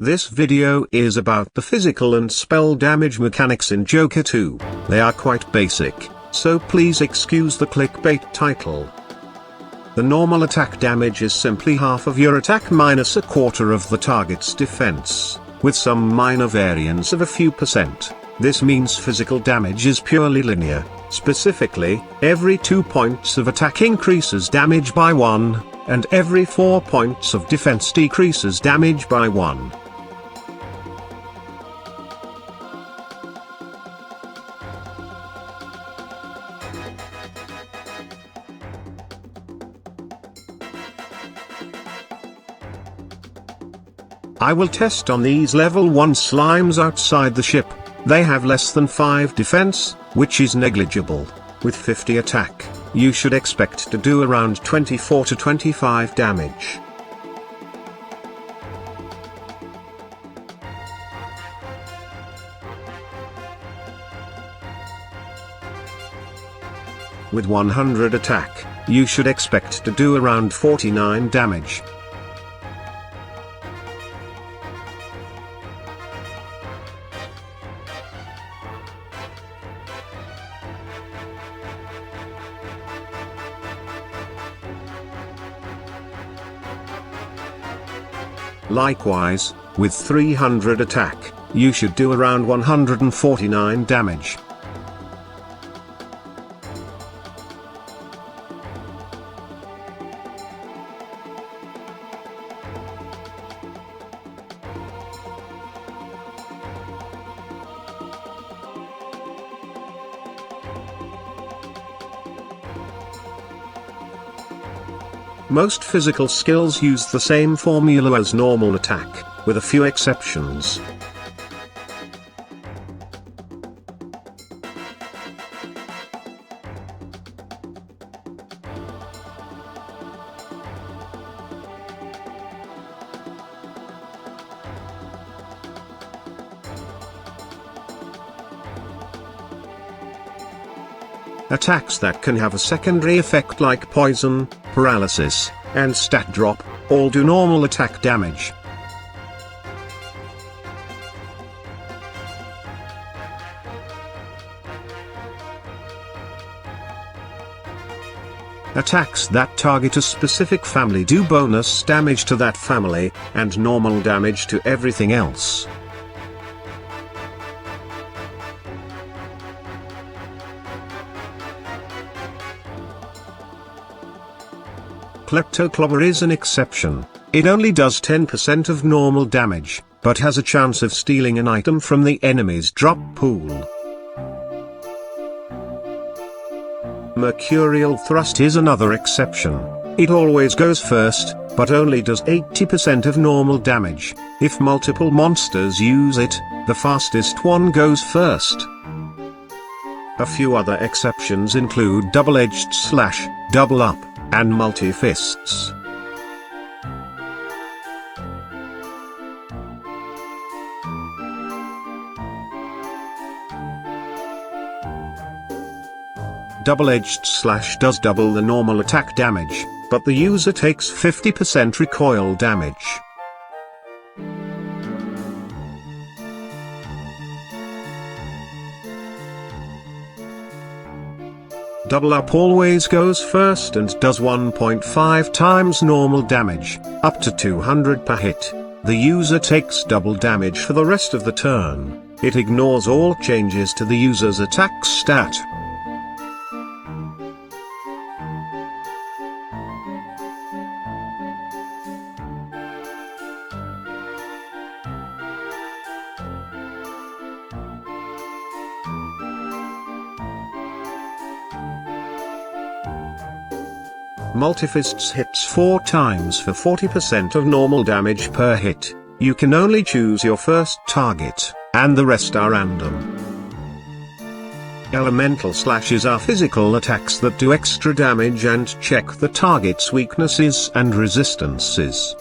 This video is about the physical and spell damage mechanics in Joker 2. They are quite basic, so please excuse the clickbait title. The normal attack damage is simply half of your attack minus a quarter of the target's defense, with some minor variance of a few percent. This means physical damage is purely linear. Specifically, every 2 points of attack increases damage by 1, and every 4 points of defense decreases damage by 1. I will test on these level 1 slimes outside the ship. They have less than 5 defense, which is negligible. With 50 attack, you should expect to do around 24 to 25 damage. With 100 attack, you should expect to do around 49 damage. Likewise, with 300 attack, you should do around 149 damage. Most physical skills use the same formula as normal attack, with a few exceptions. Attacks that can have a secondary effect like poison, paralysis, and stat drop, all do normal attack damage. Attacks that target a specific family do bonus damage to that family, and normal damage to everything else. Kleptoclobber is an exception. It only does 10% of normal damage, but has a chance of stealing an item from the enemy's drop pool. Mercurial Thrust is another exception. It always goes first, but only does 80% of normal damage. If multiple monsters use it, the fastest one goes first. A few other exceptions include double-edged slash, double up, and multi-fists. Double-edged slash does double the normal attack damage, but the user takes 50% recoil damage. Double up always goes first and does 1.5 times normal damage, up to 200 per hit. The user takes double damage for the rest of the turn. It ignores all changes to the user's attack stat. Multifists hits 4 times for 40% of normal damage per hit. You can only choose your first target, and the rest are random. Elemental slashes are physical attacks that do extra damage and check the target's weaknesses and resistances.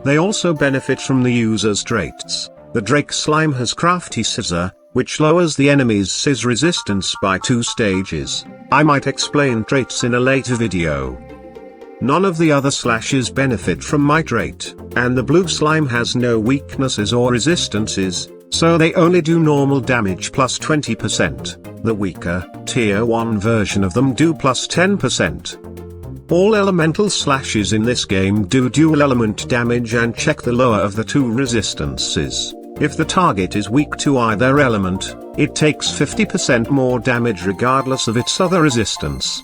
They also benefit from the user's traits. The Drake Slime has Crafty Scissor, which lowers the enemy's Sizz resistance by 2 stages. I might explain traits in a later video. None of the other slashes benefit from Might Rate, and the blue slime has no weaknesses or resistances, so they only do normal damage plus 20%. The weaker, tier 1 version of them do plus 10%. All elemental slashes in this game do dual element damage and check the lower of the two resistances. If the target is weak to either element, it takes 50% more damage regardless of its other resistance.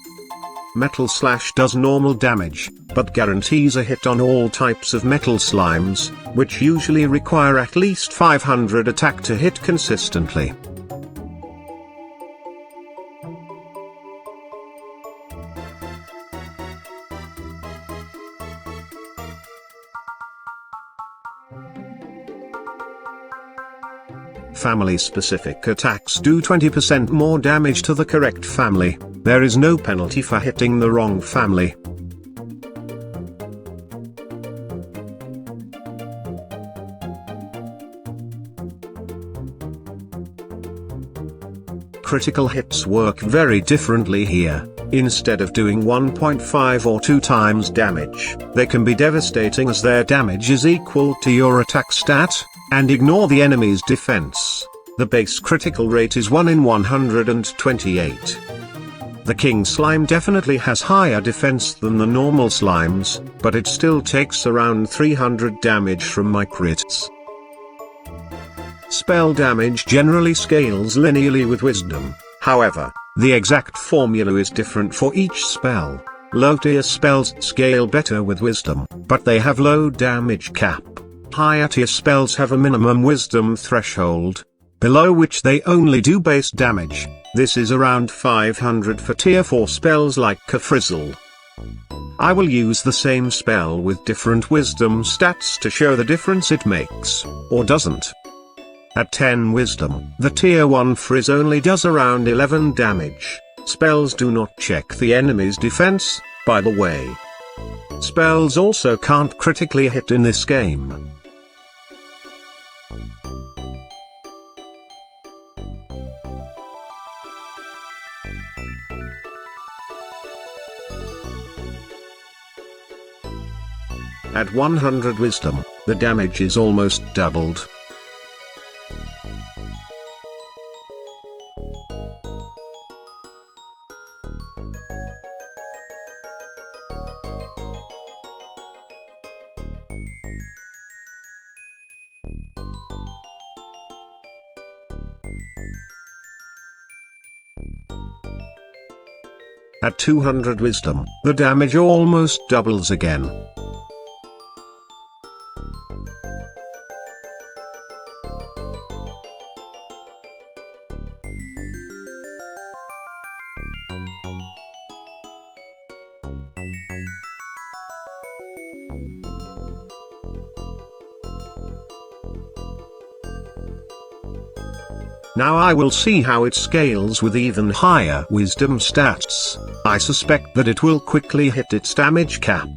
Metal Slash does normal damage, but guarantees a hit on all types of metal slimes, which usually require at least 500 attack to hit consistently. Family-specific attacks do 20% more damage to the correct family. There is no penalty for hitting the wrong family. Critical hits work very differently here. Instead of doing 1.5 or 2 times damage, they can be devastating as their damage is equal to your attack stat, and ignore the enemy's defense. The base critical rate is 1 in 128. The King Slime definitely has higher defense than the normal slimes, but it still takes around 300 damage from my crits. Spell damage generally scales linearly with wisdom, however, the exact formula is different for each spell. Low-tier spells scale better with wisdom, but they have low damage cap. Higher-tier spells have a minimum wisdom threshold, below which they only do base damage. This is around 500 for tier 4 spells like Kafrizzle. I will use the same spell with different wisdom stats to show the difference it makes, or doesn't. At 10 wisdom, the tier 1 Frizz only does around 11 damage. Spells do not check the enemy's defense, by the way. Spells also can't critically hit in this game. At 100 wisdom, the damage is almost doubled. At 200 wisdom, the damage almost doubles again. Now I will see how it scales with even higher wisdom stats. I suspect that it will quickly hit its damage cap.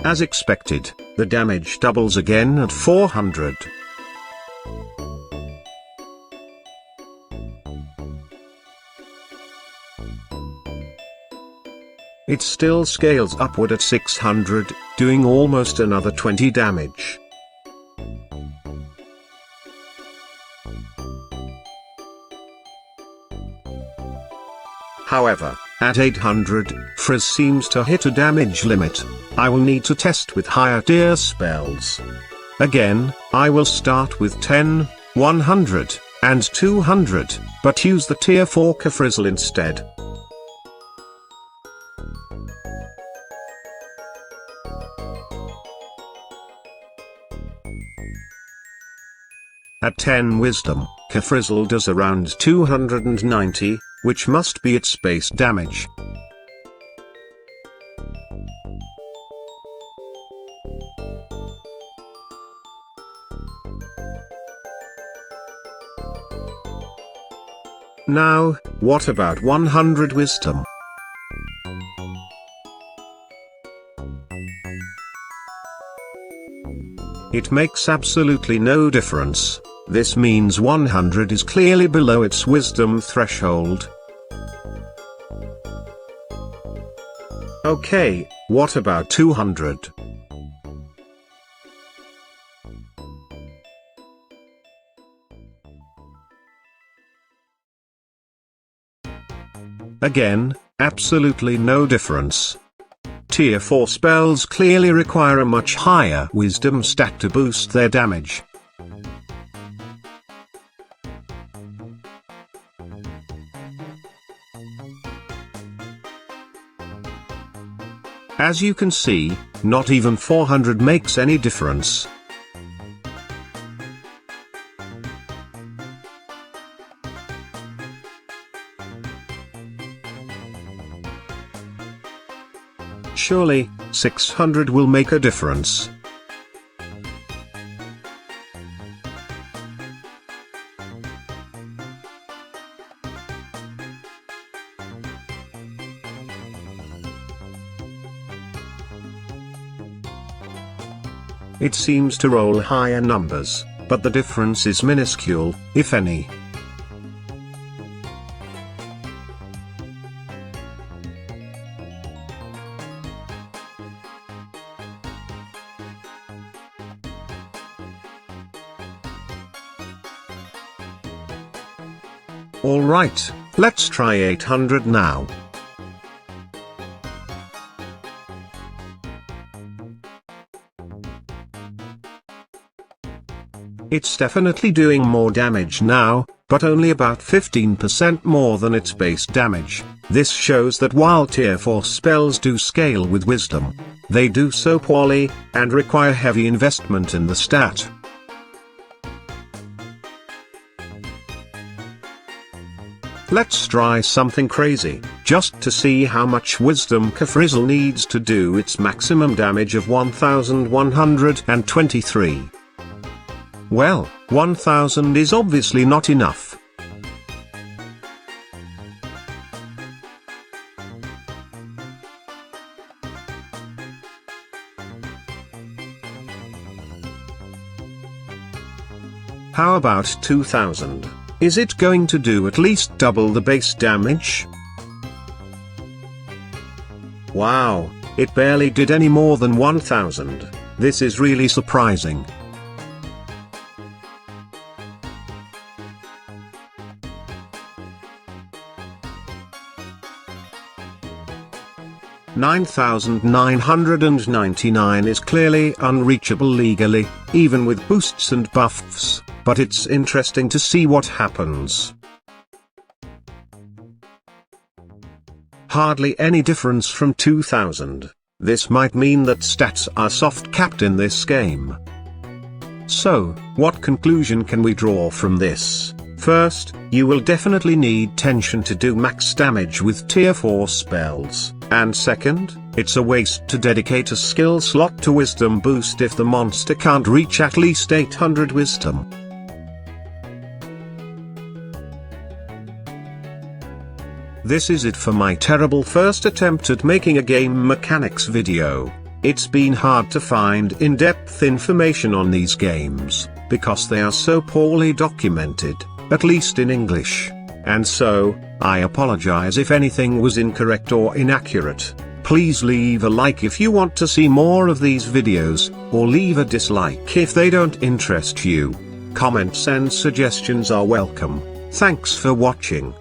As expected, the damage doubles again at 400. It still scales upward at 600, doing almost another 20 damage. However, at 800, Frizz seems to hit a damage limit. I will need to test with higher tier spells. Again, I will start with 10, 100, and 200, but use the tier 4 Kafrizzle instead. At 10 wisdom, Kafrizzle does around 290, which must be its base damage. Now, what about 100 wisdom? It makes absolutely no difference. This means 100 is clearly below its wisdom threshold. Okay, what about 200? Again, absolutely no difference. Tier 4 spells clearly require a much higher wisdom stat to boost their damage. As you can see, not even 400 makes any difference. Surely, 600 will make a difference. It seems to roll higher numbers, but the difference is minuscule, if any. Alright, let's try 800 now. It's definitely doing more damage now, but only about 15% more than its base damage. This shows that while tier 4 spells do scale with wisdom, they do so poorly, and require heavy investment in the stat. Let's try something crazy, just to see how much wisdom Kafrizzle needs to do its maximum damage of 1123. Well, 1000 is obviously not enough. How about 2000? Is it going to do at least double the base damage? Wow, it barely did any more than 1000. This is really surprising. $9,999 is clearly unreachable legally, even with boosts and buffs, but it's interesting to see what happens. Hardly any difference from 2000. This might mean that stats are soft capped in this game. So, what conclusion can we draw from this? First, you will definitely need tension to do max damage with tier 4 spells, and second, it's a waste to dedicate a skill slot to wisdom boost if the monster can't reach at least 800 wisdom. This is it for my terrible first attempt at making a game mechanics video. It's been hard to find in-depth information on these games, because they are so poorly documented, at least in English. And so, I apologize if anything was incorrect or inaccurate. Please leave a like if you want to see more of these videos, or leave a dislike if they don't interest you. Comments and suggestions are welcome. Thanks for watching.